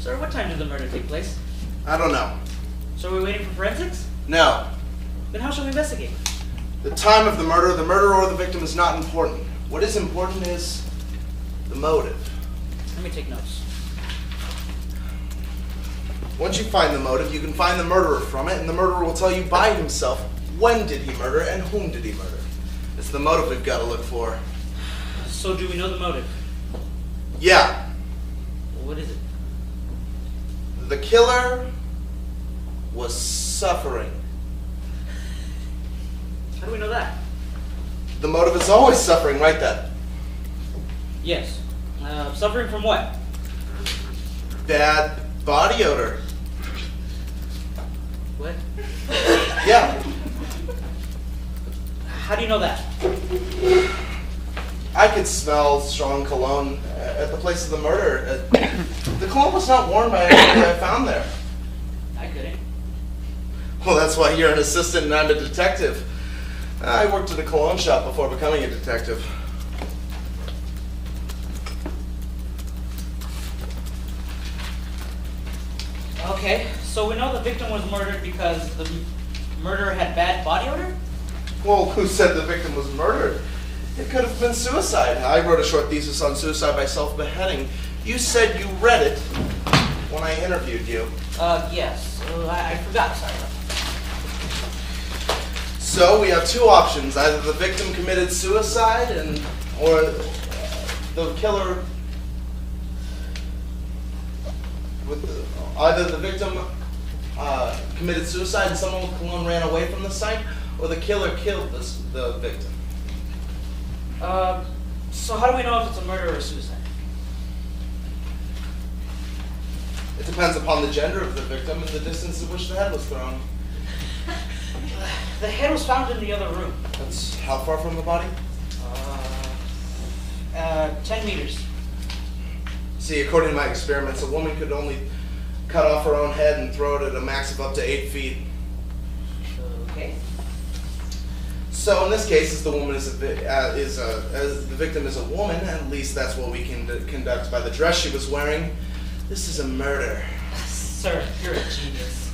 Sir, what time did the murder take place? I don't know. So are we waiting for forensics? No. Then how shall we investigate? The time of the murderer or the victim is not important. What is important is the motive. Let me take notes. Once you find the motive, you can find the murderer from it, and the murderer will tell you by himself when did he murder and whom did he murder. It's the motive we've got to look for. So do we know the motive? Yeah. What is it? The killer was suffering. How do we know that? The motive is always suffering, right, Dad? Yes. Suffering from what? Bad body odor. What? Yeah. How do you know that? I could smell strong cologne at the place of the murder. The cologne was not worn by anybody I found there. I couldn't. Well, that's why you're an assistant and I'm a detective. I worked at a cologne shop before becoming a detective. Okay, so we know the victim was murdered because the murderer had bad body odor? Well, who said the victim was murdered? It could have been suicide. I wrote a short thesis on suicide by self-beheading. You said you read it when I interviewed you. Yes. I forgot, sorry. So we have two options. Either the victim committed suicide or the killer... Either the victim committed suicide and someone with cologne ran away from the site, or the killer killed the victim. So how do we know if it's a murder or a suicide? It depends upon the gender of the victim and the distance at which the head was thrown. The head was found in the other room. That's how far from the body? 10 meters. See, according to my experiments, a woman could only cut off her own head and throw it at a max of up to 8 feet. Okay. So in this case, as the victim is a woman, at least that's what we can conduct by the dress she was wearing. This is a murder. Sir, you're a genius.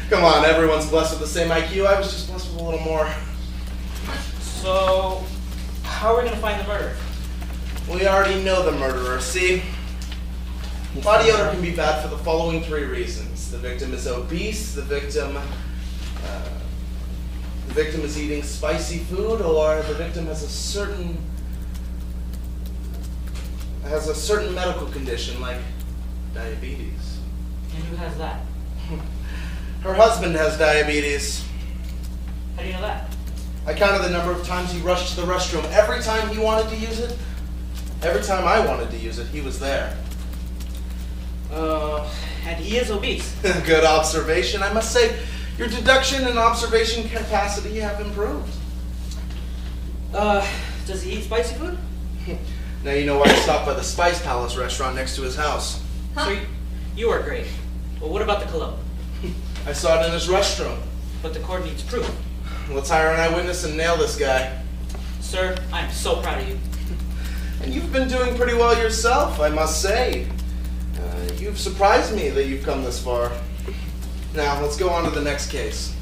Come on, everyone's blessed with the same IQ. I was just blessed with a little more. So, how are we going to find the murderer? We already know the murderer. See? Body odor can be bad for the following 3 reasons. The victim is obese, the victim is eating spicy food, or the victim has a certain medical condition like diabetes. And who has that? Her husband has diabetes. How do you know that? I counted the number of times he rushed to the restroom. Every time he wanted to use it, every time I wanted to use it, he was there. And he is obese. Good observation. I must say, your deduction and observation capacity have improved. Does he eat spicy food? Now you know why I stopped by the Spice Palace restaurant next to his house. Huh? So you are great. Well, what about the cologne? I saw it in his restroom. But the court needs proof. Let's hire an eyewitness and nail this guy. Sir, I'm so proud of you. And you've been doing pretty well yourself, I must say. You've surprised me that you've come this far. Now, let's go on to the next case.